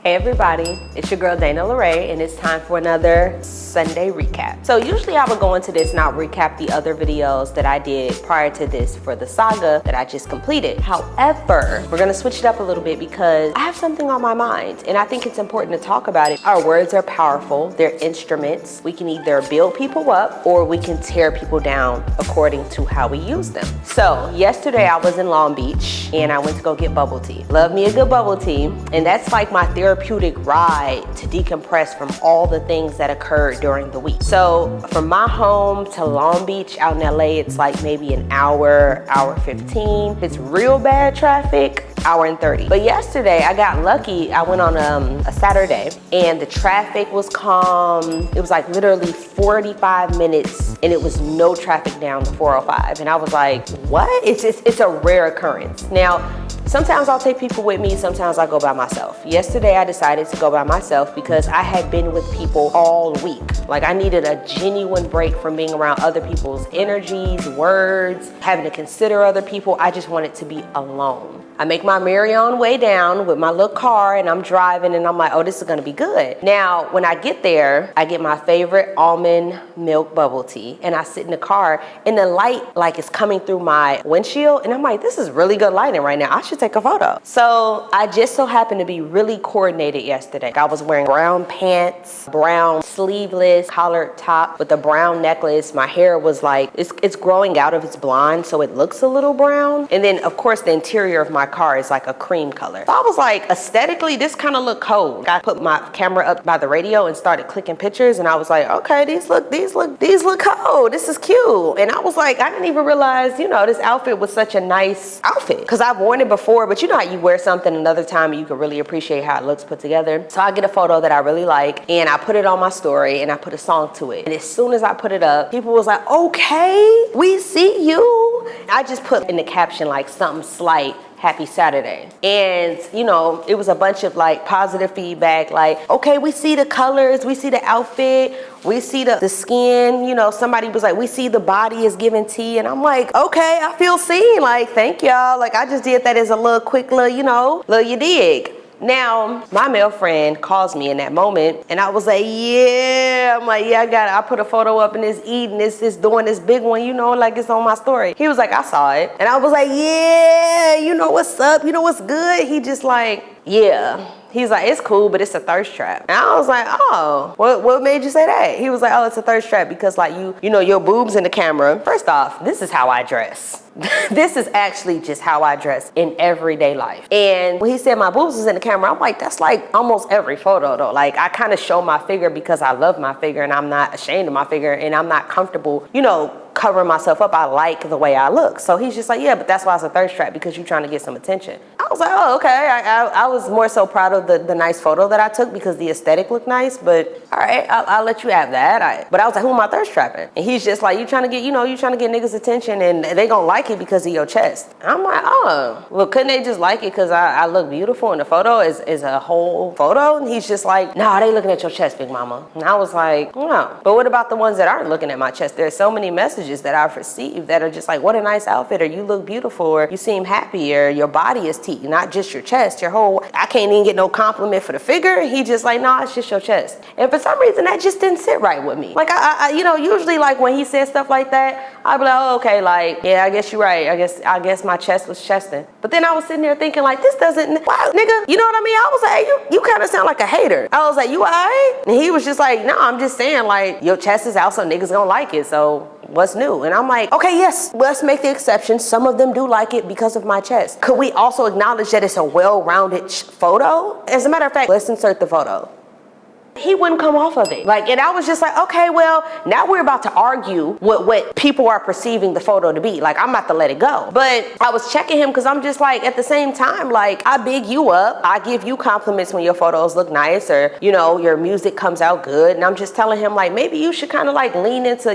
Hey everybody, it's your girl Dana LeRae, and it's time for another Sunday recap. So usually I would go into this and I'll recap the other videos that I did prior to this for the saga that I just completed. However, we're gonna switch it up a little bit because I have something on my mind and I think it's important to talk about it. Our words are powerful, they're instruments. We can either build people up or we can tear people down according to how we use them. So yesterday I was in Long Beach and I went to go get bubble tea. Love me a good bubble tea, and that's like my therapeutic ride to decompress from all the things that occurred during the week. So from my home to Long Beach out in LA, it's like maybe an hour, hour 15. If it's real bad traffic, hour and 30. But yesterday I got lucky. I went on a Saturday and the traffic was calm. It was like literally 45 minutes and it was no traffic down the 405. And I was like, what? It's a rare occurrence. Now, sometimes I'll take people with me, sometimes I go by myself. Yesterday I decided to go by myself because I had been with people all week. Like I needed a genuine break from being around other people's energies, words, having to consider other people. I just wanted to be alone. I make my merry-on way down with my little car and I'm driving and I'm like, oh, this is gonna be good. Now, when I get there, I get my favorite almond milk bubble tea and I sit in the car and the light like is coming through my windshield and I'm like, this is really good lighting right now. I should take a photo. So I just so happened to be really coordinated yesterday. I was wearing brown pants, brown sleeveless collared top with a brown necklace. My hair was like, it's growing out of its blonde, so it looks a little brown. And then of course the interior of my car is like a cream color. So I was like, aesthetically, this kind of look cold. I put my camera up by the radio and started clicking pictures and I was like, okay, these look cold. This is cute. And I was like, I didn't even realize, this outfit was such a nice outfit. Cause I've worn it before, but you know how you wear something another time and you can really appreciate how it looks put together. So I get a photo that I really like and I put it on my story and I put a song to it. And as soon as I put it up, people was like, okay, we see you. I just put in the caption like something slight, happy Saturday. And it was a bunch of like positive feedback, like, okay, we see the colors, we see the outfit, we see the skin, somebody was like, we see the body is giving tea. And I'm like, okay, I feel seen, like, thank y'all. Like I just did that as a little quick little, you dig. Now, my male friend calls me in that moment and I was like, yeah, I put a photo up and it's eating, it's doing this big one, like it's on my story. He was like, I saw it. And I was like, yeah, what's up, what's good? He just like, yeah. He's like, it's cool, but it's a thirst trap. And I was like, oh, what made you say that? He was like, oh, it's a thirst trap because like your boobs in the camera. First off, this is how I dress. This is actually just how I dress in everyday life. And when he said my boobs was in the camera, I'm like, that's like almost every photo though. Like I kind of show my figure because I love my figure and I'm not ashamed of my figure and I'm not comfortable, covering myself up. I like the way I look. So he's just like, yeah, but that's why it's a thirst trap, because you're trying to get some attention. I was like, oh, okay. I was more so proud of the nice photo that I took because the aesthetic looked nice, but all right, I'll let you have that. But I was like, who am I thirst trapping? And he's just like, you trying to get niggas attention and they gonna like it because of your chest. And I'm like, oh, well, couldn't they just like it because I look beautiful and the photo is a whole photo? And he's just like, no, they looking at your chest, big mama. And I was like, no. But what about the ones that aren't looking at my chest? There's so many messages that I've received that are just like, what a nice outfit, or you look beautiful, or you seem happy, or your body is tea, not just your chest, your whole, I can't even get no compliment for the figure. He just like, nah, it's just your chest. And for some reason that just didn't sit right with me. Like I usually like when he says stuff like that, I'd be like, oh, okay, like, yeah, I guess you're right. I guess my chest was chesting. But then I was sitting there thinking like, this doesn't, wow, nigga, you know what I mean? I was like, hey, you kind of sound like a hater. I was like, you all right? And he was just like, no, I'm just saying like, your chest is out, so niggas gonna like it. So what's new? And I'm like, okay, yes, let's make the exception. Some of them do like it because of my chest. Could we also acknowledge that it's a well-rounded photo? As a matter of fact, let's insert the photo. He wouldn't come off of it. Like, and I was just like, okay, well, now we're about to argue what people are perceiving the photo to be. Like, I'm about to let it go. But I was checking him because I'm just like, at the same time, like, I big you up. I give you compliments when your photos look nice, or, your music comes out good. And I'm just telling him, like, maybe you should kind of like lean into,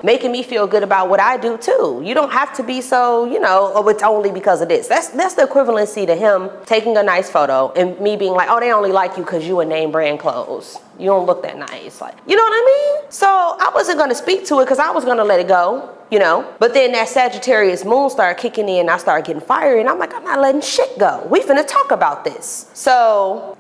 making me feel good about what I do too. You don't have to be so, oh, it's only because of this. That's the equivalency to him taking a nice photo and me being like, oh, they only like you because you a name brand clothes. You don't look that nice. Like, you know what I mean? So I wasn't going to speak to it because I was going to let it go. you know? But then that Sagittarius moon started kicking in, I started getting fiery, and I'm like, I'm not letting shit go. We finna talk about this. So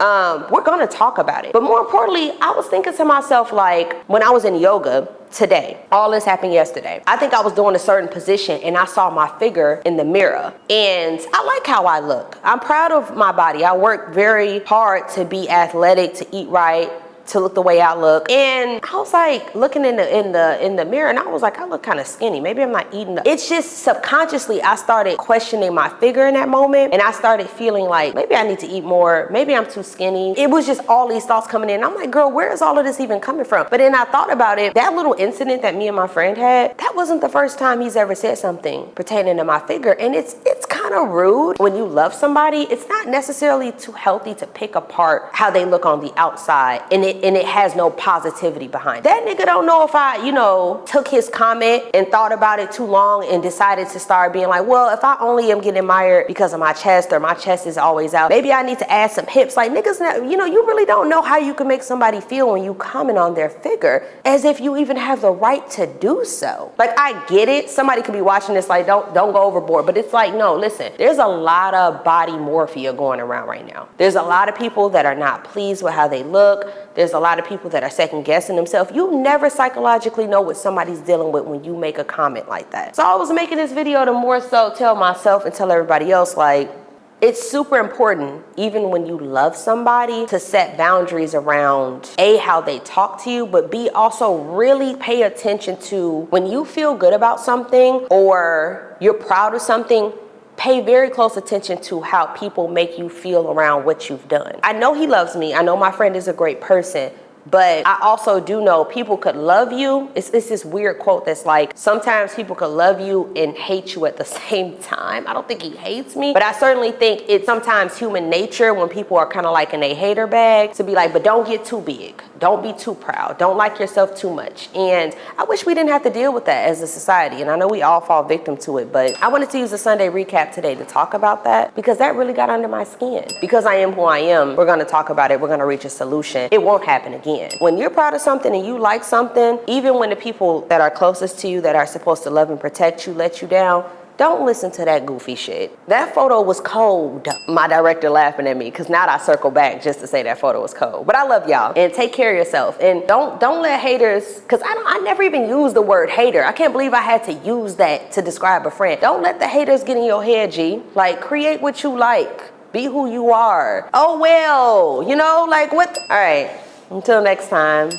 we're gonna talk about it. But more importantly, I was thinking to myself, like, when I was in yoga today, all this happened yesterday. I think I was doing a certain position and I saw my figure in the mirror, and I like how I look. I'm proud of my body. I work very hard to be athletic, to eat right, to look the way I look. And I was like looking in the mirror, and I was like, I look kind of skinny. Maybe I'm not eating. It's just subconsciously I started questioning my figure in that moment, and I started feeling like maybe I need to eat more. Maybe I'm too skinny. It was just all these thoughts coming in. I'm like, girl, where is all of this even coming from? But then I thought about it. That little incident that me and my friend had, that wasn't the first time he's ever said something pertaining to my figure. And it's kind of rude when you love somebody. It's not necessarily too healthy to pick apart how they look on the outside, and it has no positivity behind it. That nigga don't know if I, took his comment and thought about it too long and decided to start being like, well, if I only am getting admired because of my chest, or my chest is always out, maybe I need to add some hips. Like, niggas, you really don't know how you can make somebody feel when you comment on their figure, as if you even have the right to do so. Like, I get it. Somebody could be watching this like, don't go overboard. But it's like, no, listen, there's a lot of body morphia going around right now. There's a lot of people that are not pleased with how they look. There's a lot of people that are second guessing themselves. You never psychologically know what somebody's dealing with when you make a comment like that. So I was making this video to more so tell myself and tell everybody else, like, it's super important, even when you love somebody, to set boundaries around A, how they talk to you, but B, also really pay attention to when you feel good about something or you're proud of something. Pay very close attention to how people make you feel around what you've done. I know he loves me. I know my friend is a great person. But I also do know people could love you. It's this weird quote that's like, sometimes people could love you and hate you at the same time. I don't think he hates me, but I certainly think it's sometimes human nature when people are kind of like in a hater bag to be like, but don't get too big. Don't be too proud. Don't like yourself too much. And I wish we didn't have to deal with that as a society. And I know we all fall victim to it, but I wanted to use a Sunday recap today to talk about that, because that really got under my skin. Because I am who I am, we're gonna talk about it. We're gonna reach a solution. It won't happen again. When you're proud of something and you like something, even when the people that are closest to you, that are supposed to love and protect you, let you down, don't listen to that goofy shit. That photo was cold. My director laughing at me, because now I circle back just to say that photo was cold. But I love y'all, and take care of yourself. And don't let haters, because I never even used the word hater. I can't believe I had to use that to describe a friend. Don't let the haters get in your head, G. Like, create what you like. Be who you are. Oh, well, like what? All right. Until next time.